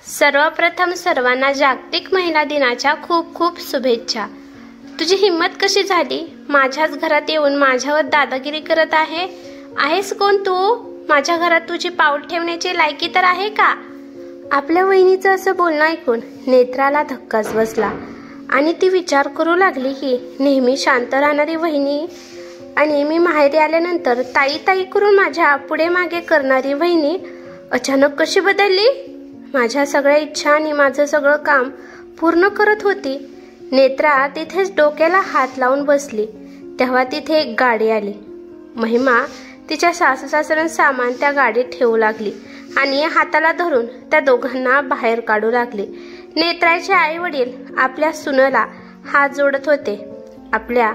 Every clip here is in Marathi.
सर्वप्रथम सर्वांना जागतिक महिला दिनाच्या खूप खूप शुभेच्छा। तुझी हिम्मत कशी झाली? माझ्याच घरात येऊन माझ्यावर दादागिरी करत आहेस कोण तू? माझ्या घरात तुझी पाऊल ठेवण्याची लायकी तर आहे का? आपल्या वहिनीचं असं बोलणं ऐकून नेत्राला धक्काच बसला आणि ती विचार करू लागली की नेहमी शांत राहणारी वहिनी आणि मी माहेरी आल्यानंतर ताई ताई करून माझ्या पुढे मागे करणारी वहिनी अचानक कशी बदलली? माझ्या सगळ्या इच्छा आणि माझं सगळं काम पूर्ण करत होती। नेत्रा तिथेच डोक्याला हात लावून बसली तेव्हा तिथे एक गाडी आली। महिमा तिच्या सासू सासऱ्यांचं सामान त्या गाडीत ठेवू लागली आणि हाताला धरून त्या दोघांना बाहेर काढू लागली। नेत्राचे आई वडील आपल्या सुनेला हात जोडत होते। आपल्या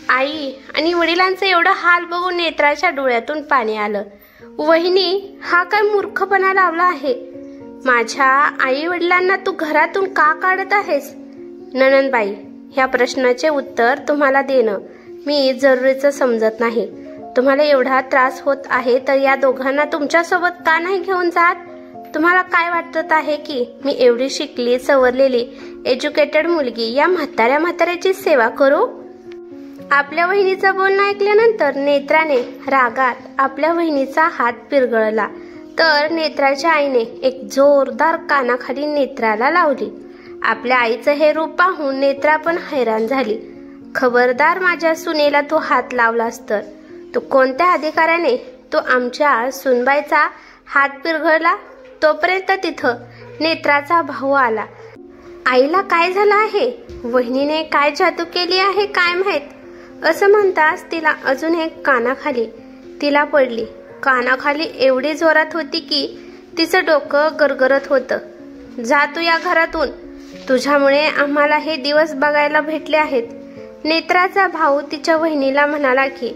आई आणि वडिलांचे एवढं हाल बघून नेत्राच्या डोळ्यातून पाणी आलं। वहिनी, हा काय मूर्खपणा लावला आहे? माझ्या आई वडिलांना तू घरातून का काढत आहेस? नणंदबाई, ह्या प्रश्नाचे उत्तर तुम्हाला देणं मी जरुरीचं समजत नाही। तुम्हाला एवढा त्रास होत आहे तर या दोघांना तुमच्यासोबत का नाही घेऊन जात? तुम्हाला काय वाटत आहे की मी एवढी शिकली सवरलेली एज्युकेटेड मुलगी या म्हाताऱ्याची सेवा करू? आपल्या वहिनीचं बोलणं ऐकल्यानंतर नेत्राने रागात आपल्या वहिनीचा हात पिरगळला तर नेत्राच्या आईने एक जोरदार कानाखाली नेत्राला लावली। आपल्या आईचं हे रूप पाहून नेत्रा पण हैराण झाली। खबरदार, माझ्या सुनेला तू हात लावलास तर तू कोणत्या अधिकाऱ्याने तू आमच्या सुनबाईचा हात पिरगळला? तोपर्यंत तिथं नेत्राचा भाऊ आला। आईला काय झालं आहे? वहिनीने काय जादू केली आहे काय माहित? असं म्हणताच तिला अजून एक कानाखाली तिला पडली। कानाखाली एवढी जोरात होती की तिचं डोकं गरगरत होतं। जा तू या घरातून, तुझ्यामुळे आम्हाला हे दिवस बघायला भेटले आहेत। नेत्राचा भाऊ तिच्या वहिनीला म्हणाला की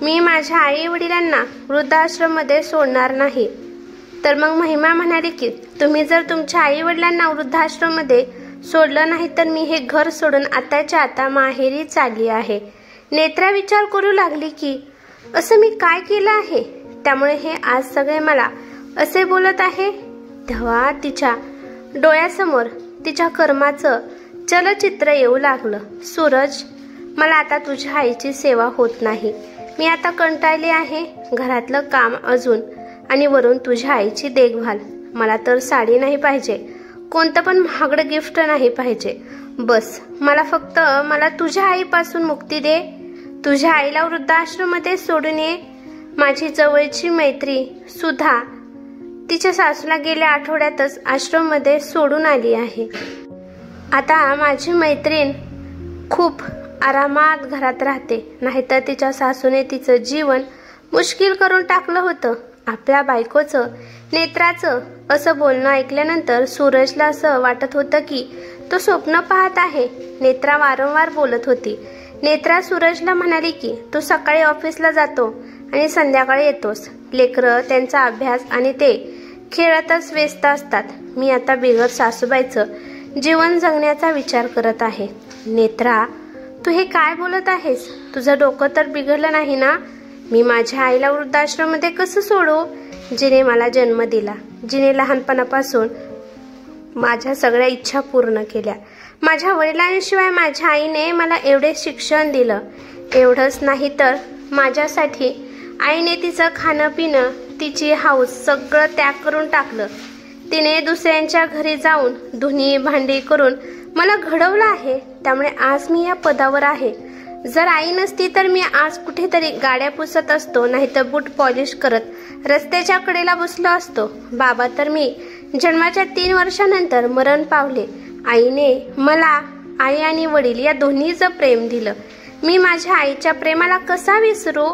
मी माझ्या आई वडिलांना वृद्धाश्रम मध्ये सोडणार नाही। तर मग महिमा म्हणाली की तुम्ही जर तुमच्या आई वडिलांना वृद्धाश्रम मध्ये सोडलं नाही तर मी हे घर सोडून आताच्या आता माहेरी चालली आहे। नेत्रा विचार करू लागली की असं मी काय केलं आहे त्यामुळे हे आज सगळे मला असे बोलत आहे? तेव्हा तिच्या डोळ्यासमोर तिच्या कर्माचं चलचित्र येऊ लागलं। सूरज, मला आता तुझ्या आईची सेवा होत नाही। मी आता कंटाळली आहे। घरातलं काम अजून आणि वरून तुझ्या आईची देखभाल। मला तर साडी नाही पाहिजे, कोणतं पण महागडं गिफ्ट नाही पाहिजे। बस मला तुझ्या आईपासून मुक्ती दे। तुझ्या आईला वृद्धाश्रममध्ये सोडून ये। माझी जवळची मैत्री सुधा तिच्या सासूला गेल्या आठवड्यातच आश्रम मध्ये सोडून आली आहे। आता माझी मैत्रीण खूप आरामात घरात राहते, नाहीतर तिच्या सासूने तिचं जीवन मुश्किल करून टाकलं होतं। आपल्या बायकोचं नेत्राचं असं बोलणं ऐकल्यानंतर सूरजला असं वाटत होतं की तो स्वप्न पाहत आहे। नेत्रा वारंवार बोलत होती। नेत्रा सूरजला म्हणाली की तू सकाळी ऑफिसला जातो आणि संध्याकाळी येतोस। लेकरं त्यांचा अभ्यास आणि ते खेळातच व्यस्त असतात। मी आता बिगर सासूबाईचं जीवन जगण्याचा विचार करत आहे। नेत्रा, तू हे काय बोलत आहेस? तुझं डोकं तर बिघडलं नाही ना? मी माझ्या आईला वृद्धाश्रम मध्ये कसं सोडू, जिने मला जन्म दिला, जिने लहानपणापासून माझ्या सगळ्या इच्छा पूर्ण केल्या। माझ्या वडिलांशिवाय माझ्या आईने मला एवढे शिक्षण दिलं। एवढंच नाही तर माझ्यासाठी आईने तिचं खाणं पिणं, तिची हौस सगळं त्याग करून टाकलं। तिने दुसऱ्यांच्या घरी जाऊन धुणी भांडी करून मला घडवलं आहे, त्यामुळे आज मी या पदावर आहे। जर आई नसती तर मी आज कुठेतरी गाड्या पुसत असतो, नाहीतर बूट पॉलिश करत रस्त्याच्या कडेला बसलो असतो। बाबा तर मी जन्माच्या 3 वर्षानंतर मरण पावले। आईने मला आई आणि वडील या दोन्हीचं प्रेम दिलं। मी माझ्या आईच्या प्रेमाला कसा विसरू?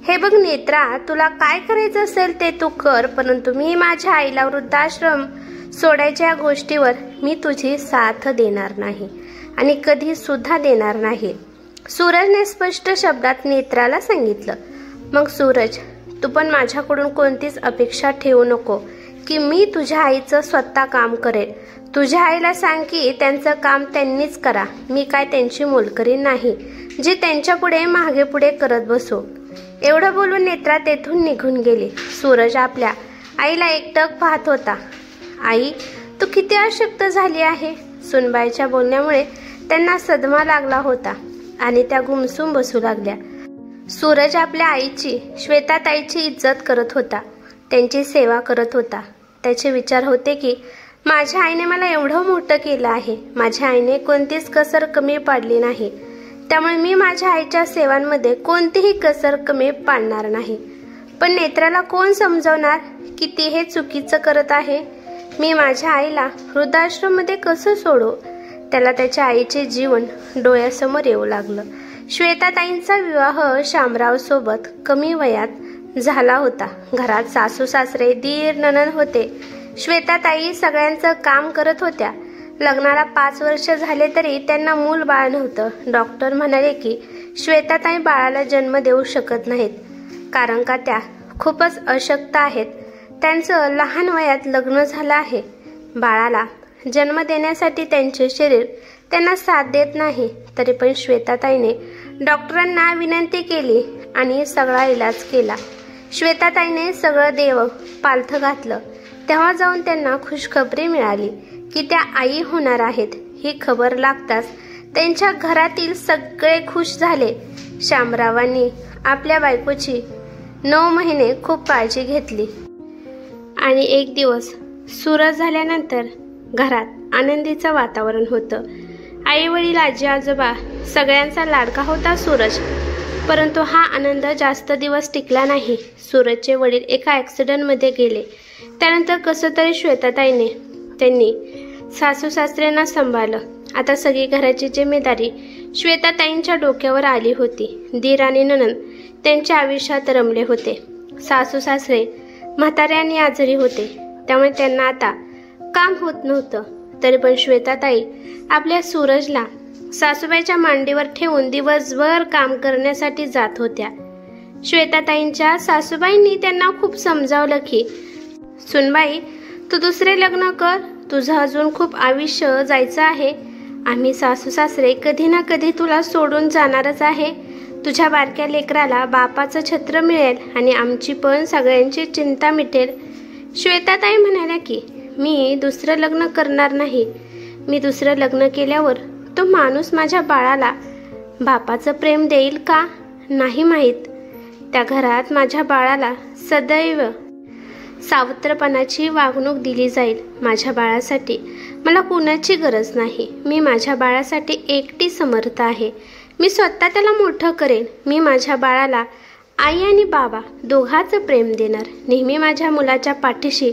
हे बघ नेत्रा, तुला काय करायचं असेल ते तू कर, परंतु मी माझ्या आईला वृद्धाश्रम सोडायच्या गोष्टीवर मी तुझी साथ देणार नाही आणि कधी सुद्धा देणार नाही। सूरजने स्पष्ट शब्दात नेत्राला सांगितलं। मग सूरज, तू पण माझ्याकडून कोणतीच अपेक्षा ठेवू नको की मी तुझ्या आईचं स्वतः काम करेल। तुझ्या आईला सांग की त्यांचं काम त्यांनीच करा। मी काय त्यांची मोलकरी नाही जे त्यांच्या पुढे मागे पुढे करत बसू। एवढं बोलून नेत्रा तेथून निघून गेली। सूरज आपल्या आईला एकटक पाहत होता। आई, तू किती अशक्त झाली आहे. सुनबाईच्या बोलण्यामुळे त्यांना सदमा लागला होता आणि त्या गुमसूम बसू लागल्या. सूरज आपल्या आईची, श्वेताताईची इज्जत करत होता, त्यांची सेवा करत होता. त्याचे विचार होते की माझ्या आईने मला एवढं मोठं केलं आहे, माझ्या आईने कोणतीच कसर कमी पाडली नाही, त्यामुळे मी माझ्या आईच्या सेवांमध्ये कोणतीही कसर कमी पाडणार नाही. पण नेत्राला कोण समजवणार की ती हे चुकीचं करत आहे. मी माझ्या आईला वृद्धाश्रममध्ये कसं सोडू. त्याला त्याच्या आईचे जीवन डोळ्यासमोर येऊ लागलं. श्वेताताईंचा विवाह शामराव सोबत कमी वयात झाला होता. घरात सासू सासरे, दीर नणंद होते. श्वेताताई सगळ्यांचं काम करत होत्या. लग्नाला 5 वर्ष झाले तरी त्यांना मूल बाळ नव्हतं. डॉक्टर म्हणाले की श्वेताताई बाळाला जन्म देऊ शकत नाहीत, कारण का त्या खूपच अशक्त आहेत. त्यांचं लहान वयात लग्न झालं आहे. बाळाला जन्म देण्यासाठी त्यांचे शरीर त्यांना साथ देत नाही. तरी पण श्वेताताईने डॉक्टरांना विनंती केली आणि सगळा इलाज केला. श्वेताताईने सगळं देव पालथं घातलं. तेव्हा जाऊन त्यांना खुशखबरी मिळाली की त्या आई होणार आहेत. ही खबर लागताच त्यांच्या घरातील सगळे खुश झाले. शामरावांनी आपल्या बायकोची 9 महिने खूप काळजी घेतली आणि एक दिवस सूरज झाल्यानंतर घरात आनंदीचं वातावरण होतं. आई वडील, आजी आजोबा सगळ्यांचा लाडका होता सूरज. परंतु हा आनंद जास्त दिवस टिकला नाही. सूरजचे वडील एका ॲक्सिडेंटमध्ये गेले. त्यानंतर कसं तरी श्वेताताईने त्यांनी सासू सासऱ्यांना सांभाळलं. आता सगळी घराची जिम्मेदारी श्वेताताईंच्या डोक्यावर आली होती. दीर आणि नणंद त्यांच्या आयुष्यात रमले होते. सासू सासरे म्हातारे आणि आजारी होते, त्यामुळे त्यांना आता काम होत नव्हतं. तरी पण श्वेताताई आपल्या सूरजला सासूबाईच्या मांडीवर ठेवून दिवसभर काम करण्यासाठी जात होत्या. श्वेताताईंच्या सासूबाईंनी त्यांना खूप समजावलं की सुनबाई, तू दुसरे लग्न कर, तुझं अजून खूप आयुष्य जायचं आहे. आम्ही सासू सासरे कधी ना कधी तुला सोडून जाणारच आहे. तुझ्या बारक्या लेकराला बापाचं छत्र मिळेल आणि आमची पण सगळ्यांची चिंता मिटेल. श्वेताताई म्हणाल्या की मी दुसरं लग्न करणार नाही. मी दुसरं लग्न केल्यावर तो माणूस माझ्या बाळाला बापाचं प्रेम देईल का नाही माहीत. त्या घरात माझ्या बाळाला सदैव सावत्रपणाची वागणूक दिली जाईल. माझ्या बाळासाठी मला कुणाची गरज नाही. मी माझ्या बाळासाठी एकटी समर्थ आहे. मी स्वतः त्याला मोठं करेन. मी माझ्या बाळाला आई आणि बाबा दोघांचं प्रेम देणार. नेहमी माझ्या मुलाच्या पाठीशी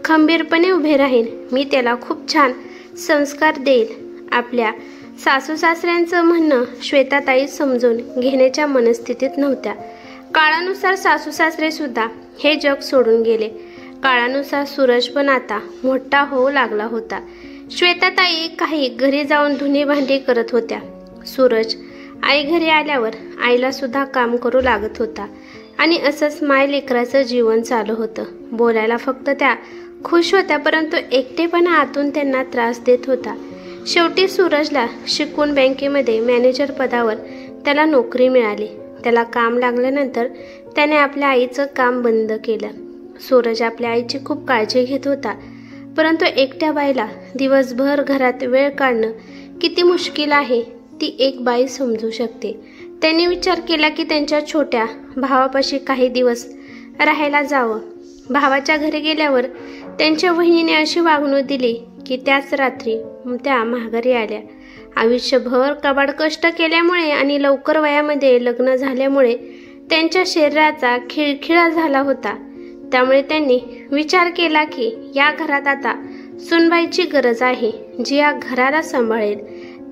खंबीरपणे उभे राहीन. मी त्याला खूप छान संस्कार देईल. आपल्या सासू सासऱ्यांचं म्हणणं श्वेताताई समजून घेण्याच्या मनस्थितीत नव्हत्या. काळानुसार सासू सासरे सुद्धा हे जग सोडून गेले. काळानुसार सूरज पण आता मोठा होऊ लागला होता. श्वेताताई काही घरी जाऊन धुणी भांडी करत होत्या. सूरज आई घरी आल्यावर आईला सुद्धा काम करू लागत होता आणि असंच माय लेकराचं जीवन चालू होतं. बोलायला फक्त त्या खुश होत्या, परंतु एकटेपणा आतून त्यांना त्रास देत होता. शेवटी सूरजला शिकून बँकेमध्ये मॅनेजर पदावर त्याला नोकरी मिळाली. त्याला काम लागल्यानंतर त्याने आपल्या आईचं काम बंद केलं. सूरज आपल्या आईची खूप काळजी घेत होता, परंतु एकट्या बाईला दिवसभर घरात वेळ काढणं किती मुश्किल आहे ती एक बाई समजू शकते. त्यांनी विचार केला की त्यांच्या छोट्या भावापाशी काही दिवस राहायला जावं. भावाच्या घरी गेल्यावर त्यांच्या वहिनीने अशी वागणूक दिली की त्याच रात्री त्या माघारी आल्या. आयुष्यभर कबाड कष्ट केल्यामुळे आणि लवकर वयामध्ये लग्न झाल्यामुळे त्यांच्या शरीराचा खिळखिळा झाला होता. त्यामुळे त्यांनी विचार केला की या घरात आता सुनबाईची गरज आहे, जी या घराला सांभाळेल.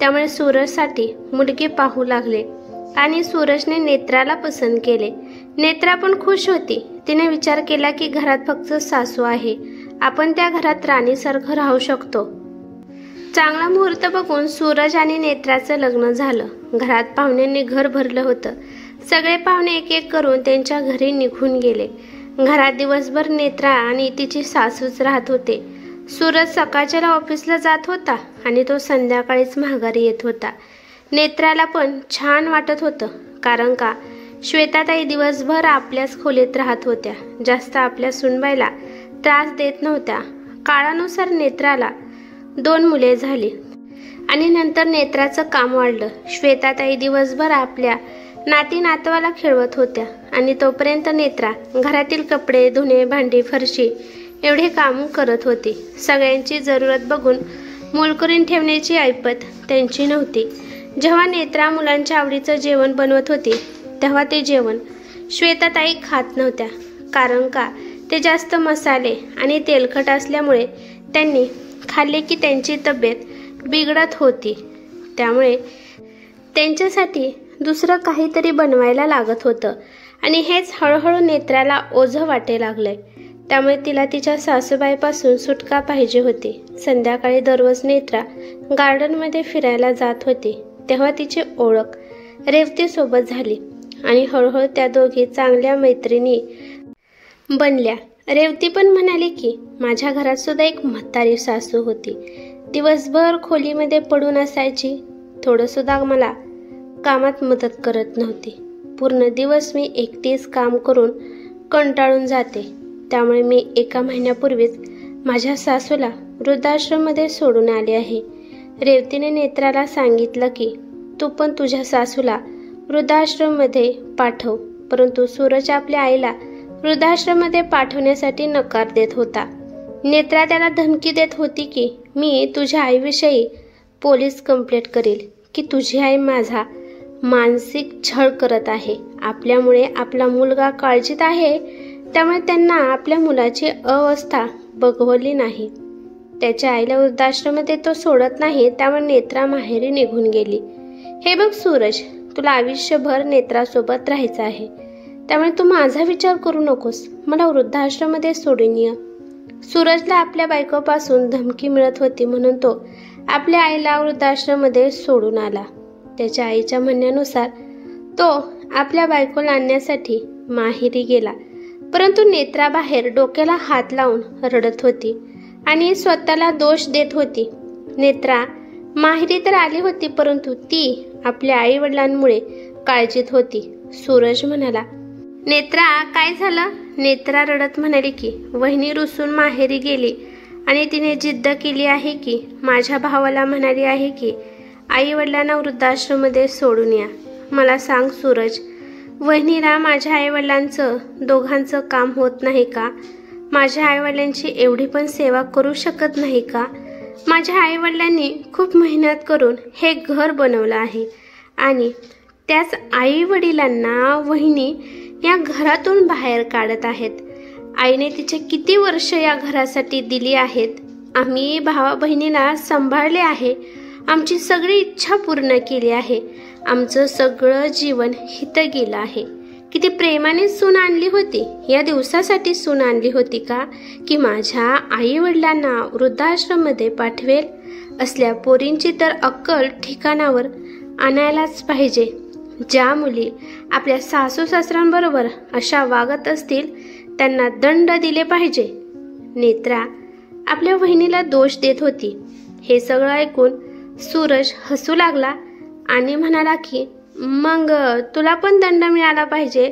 त्यामुळे सूरजसाठी मुलगी पाहू लागले आणि सूरजने नेत्राला पसंत केले. नेत्रा पण खुश होती. तिने विचार केला की घरात फक्त सासू आहे, आपण त्या घरात राणीसारखं राहू शकतो. चांगला मुहूर्त बघून सूरज आणि नेत्राचं लग्न झालं. घरात पाहुण्यांनी घर भरलं होतं. सगळे पाहुणे एक एक करून त्यांच्या घरी निघून गेले. घरात दिवसभर नेत्रा आणि तिची सासूच राहत होते. सूरज सकाळच्याला ऑफिसला जात होता आणि तो संध्याकाळीच माघारी येत होता. नेत्राला पण छान वाटत होतं, कारण का श्वेताताई दिवसभर आपल्याच खोलीत राहत होत्या. जास्त आपल्या सुनबाईला त्रास देत नव्हत्या. काळानुसार नेत्राला 2 मुले झाली आणि नंतर नेत्राचं काम वाढलं. श्वेताताई दिवसभर आपल्या नाती नातवाला खेळवत होत्या आणि तोपर्यंत नेत्रा घरातील कपडे धुणे, भांडी, फरशी एवढे काम करत होती. सगळ्यांची जरूरत बघून मूल करून ठेवण्याची ऐपत त्यांची नव्हती. जेव्हा नेत्रा मुलांच्या आवडीचं जेवण बनवत होती तेव्हा ते जेवण श्वेताताई खात नव्हत्या. कारण का ते जास्त मसाले आणि तेलकट असल्यामुळे त्यांनी खाल्ले की त्यांची तब्येत बिघडत होती. त्यामुळे त्यांच्यासाठी दुसरं काहीतरी बनवायला लागत होतं आणि हेच हळूहळू नेत्राला ओझं वाटे लागलंय. त्यामुळे तिला तिच्या सासूबाईपासून सुटका पाहिजे होती. संध्याकाळी दररोज नेत्रा गार्डनमध्ये फिरायला जात होती. तेव्हा तिची ओळख रेवतीसोबत झाली आणि हळूहळू त्या दोघी चांगल्या मैत्रिणी बनल्या. रेवती पण म्हणाली की माझ्या घरात सुद्धा एक म्हातारी सासू होती. दिवसभर खोलीमध्ये पडून असायची. थोडंसुद्धा मला कामात मदत करत नव्हती. पूर्ण दिवस मी एकटीच काम करून कंटाळून जाते. त्यामुळे मी 1 महिन्यापूर्वीच माझ्या सासूला वृद्धाश्रममध्ये सोडून आले आहे. रेवतीने नेत्राला सांगितलं की तू पण तुझ्या सासूला वृद्धाश्रममध्ये पाठव. परंतु सूरज आपल्या आईला वृद्धाश्रममध्ये पाठवण्यासाठी नकार देत होता. नेत्रा त्याला धमकी देत होती की मी तुझ्या आईविषयी पोलीस कंप्लेंट करेल की तुझी आई माझा मानसिक छळ करत आहे. आपल्यामुळे आपला मुलगा काळजीत आहे. त्यामुळे त्यांना आपल्या मुलाची अवस्था बघवली नाही. त्याच्या आईला वृद्धाश्रममध्ये तो सोडत नाही. त्यामुळे नेत्रा माहेरी निघून गेली. हे बघ सूरज, तुला आयुष्यभर नेत्रासोबत राहायचं आहे. त्यामुळे तू माझा विचार करू नकोस. मला वृद्धाश्रममध्ये सोडून ये. सूरजला आपल्या बायकोपासून धमकी मिळत होती म्हणून तो आपल्या आईला वृद्धाश्रममध्ये सोडून आला. त्याच्या आईच्या म्हणण्यानुसार तो आपल्या बायकोला आणण्यासाठी माहेरी गेला. परंतु नेत्रा बाहेर डोक्याला हात लावून रडत होती आणि स्वतःला दोष देत होती. नेत्रा माहेरी तर आली होती परंतु ती आपल्या आई वडिलांमुळे काळजीत होती. सूरज म्हणाला, नेत्रा काय झालं? नेत्रा रडत म्हणाली की वहिनी रुसून माहेरी गेली आणि तिने जिद्द केली आहे की माझ्या भावाला म्हणाली आहे की आई वडिलांना वृद्धाश्रममध्ये सोडून या. मला सांग सूरज, वहिनीला माझ्या आईवडिलांचं दोघांचं काम होत नाही का? माझ्या आईवडिलांची एवढी पण सेवा करू शकत नाही का? माझ्या आईवडिलांनी खूप मेहनत करून हे घर बनवलं आहे आणि त्याच आईवडिलांना वहिनी या घरातून बाहेर काढत आहेत. आईने तिचे किती वर्ष या घरासाठी दिली आहेत. आम्ही भावा बहिणीला सांभाळले आहे. आमची सगळी इच्छा पूर्ण केली आहे. आमचं सगळं जीवन हितं गेलं आहे. किती प्रेमाने सून आणली होती. या दिवसासाठी सून आणली होती का की माझ्या आई वडिलांना वृद्धाश्रममध्ये पाठवेल? असल्या पोरींची तर अक्कल ठिकाणावर आणायलाच पाहिजे. ज्या मुली आपल्या सासू सासऱ्यांबरोबर अशा वागत असतील त्यांना दंड दिले पाहिजे. नेत्रा आपल्या बहिणीला दोष देत होती. हे सगळं ऐकून सूरज हसू लागला आणि म्हणाला की मग तुला पण दंड मिळाला पाहिजे.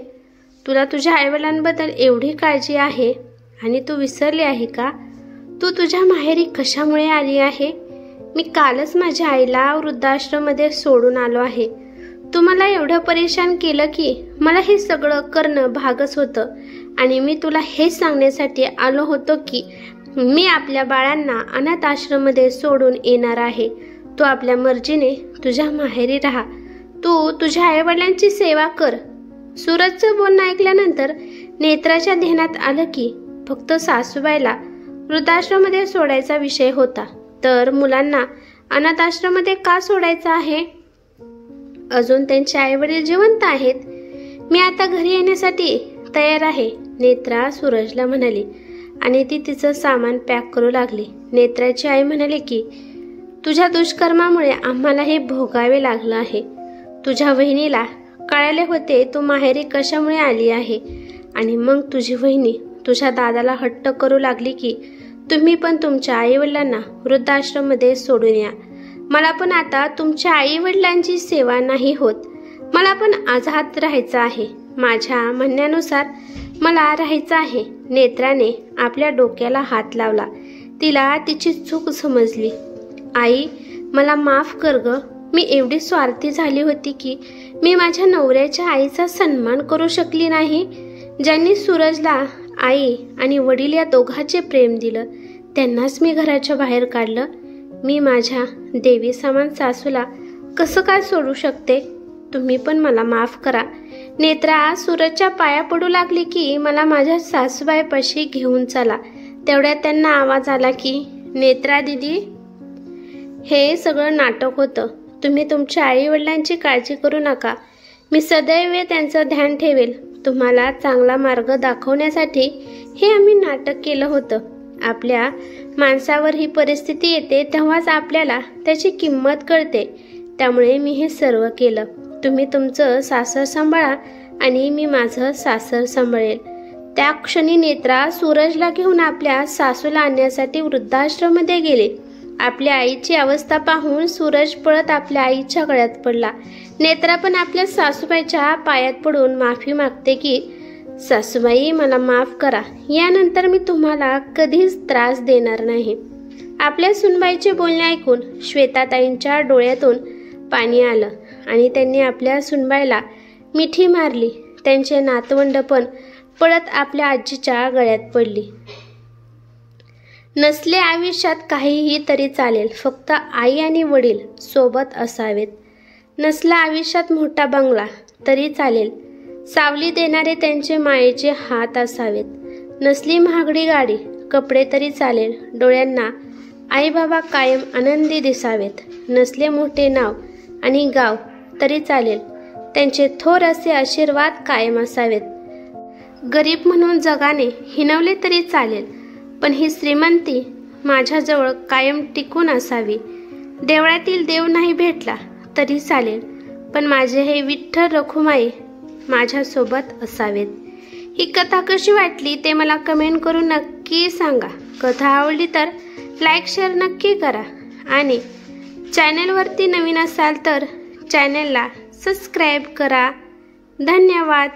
तुला तुझ्या आईवडिलांबद्दल एवढी काळजी आहे आणि तू विसरली आहे का? तू तुझ्या माहेरी कशामुळे आली आहे? मी कालच माझ्या आईला वृद्धाश्रममध्ये सोडून आलो आहे. तू मला एवढं परेशान केलं की मला हे सगळं करणं भागच होतं आणि मी तुला हे सांगण्यासाठी आलो होतो की मी आपल्या बाळांना अनाथ आश्रममध्ये सोडून येणार आहे. तू आपल्या मर्जीने तुझ्या माहेरी राहा. तू तुझ्या आईवडिलांची सेवा कर. सूरजचं बोलणं ऐकल्यानंतर नेत्राच्या ध्यानात आलं की फक्त सासूबाईला वृद्धाश्रममध्ये सोडायचा विषय होता, तर मुलांना अनाथ आश्रममध्ये का सोडायचं आहे? अजून त्यांचे आईवडील जिवंत आहेत. मी आता घरी येण्यासाठी तयार आहे, नेत्रा सूरजला म्हणाली आणि ती तिचं सामान पॅक करू लागली. नेत्राची आई म्हणाली की तुझ्या दुष्कर्मामुळे आम्हाला हे भोगावे लागलं आहे. तुझ्या वहिनीला कळाले होते तू माहेरी कशामुळे आली आहे आणि मग तुझी वहिनी तुझ्या दादाला हट्ट करू लागली की तुम्ही पण तुमच्या आईवडिलांना वृद्धाश्रममध्ये सोडून या. मला पण आता तुमच्या आईवडिलांची सेवा नाही होत. मला पण आझाद राहायचं आहे. माझ्या म्हणण्यानुसार मला राहायचं आहे. नेत्राने आपल्या डोक्याला हात लावला. तिला तिची चूक समजली. आई, मला माफ कर ग. मी एवढी स्वार्थी झाली होती की मी माझ्या नवऱ्याच्या आईचा सन्मान करू शकली नाही. ज्यांनी सूरजला आई आणि वडील या दोघांचे प्रेम दिलं त्यांनाच मी घराच्या बाहेर काढलं. मी माझ्या देवी समान सासूला कसं काय सोडू शकते? तुम्ही पण मला माफ करा. नेत्रा सूरजच्या पाया पडू लागली की मला माझ्या सासूबाईपाशी घेऊन चला. तेवढ्यात त्यांना आवाज आला की नेत्रा दिदी, हे सगळं नाटक होतं. तुम्ही तुमच्या आई वडिलांची काळजी करू नका. मी सदैव त्यांचं ध्यान ठेवेल. तुम्हाला चांगला मार्ग दाखवण्यासाठी हे आम्ही नाटक केलं होतं. आपल्या माणसावर ही परिस्थिती येते तेव्हाच आपल्याला त्याची किंमत कळते. त्यामुळे मी हे सर्व केलं. तुम्ही तुमचं सासर सांभाळा आणि मी माझं सासर सांभाळेल. त्या क्षणी नेत्रा सूरजला घेऊन आपल्या सासूला आणण्यासाठी वृद्धाश्रममध्ये गेले. आपल्या आईची अवस्था पाहून सूरज पळत आपल्या आईच्या गळ्यात पडला. नेत्रा पण आपल्या सासूबाईच्या पायात पडून माफी मागते की सासूबाई, मला माफ करा. यानंतर मी तुम्हाला कधीच त्रास देणार नाही. आपल्या सुनबाईचे बोलणे ऐकून श्वेताताईंच्या डोळ्यातून पाणी आलं आणि त्यांनी आपल्या सुनबाईला मिठी मारली. त्यांचे नातवंड पण पळत आपल्या आजीच्या गळ्यात पडली. नसले आयुष्यात काहीही तरी चालेल, फक्त आई आणि वडील सोबत असावेत. नसला आयुष्यात मोठा बंगला तरी चालेल, सावली देणारे त्यांचे मायेचे हात असावेत. नसली महागडी गाडी, कपडे तरी चालेल, डोळ्यांना आई बाबा कायम आनंदी दिसावेत. नसले मोठे नाव आणि गाव तरी चालेल, त्यांचे थोर असे आशीर्वाद कायम असावेत. गरीब म्हणून जगाने हिणवले तरी चालेल, पण ही श्रीमंती माझ्याजवळ कायम टिकून असावी. देवळातील देव नाही भेटला तरी चालेल, पण माझे हे विठ्ठल रखुमाई माझ्यासोबत असावेत. ही कथा कशी वाटली ते मला कमेंट करून नक्की सांगा. कथा आवडली तर लाईक शेअर नक्की करा आणि चॅनलवरती नवीन असाल तर चॅनलला सबस्क्राईब करा. धन्यवाद.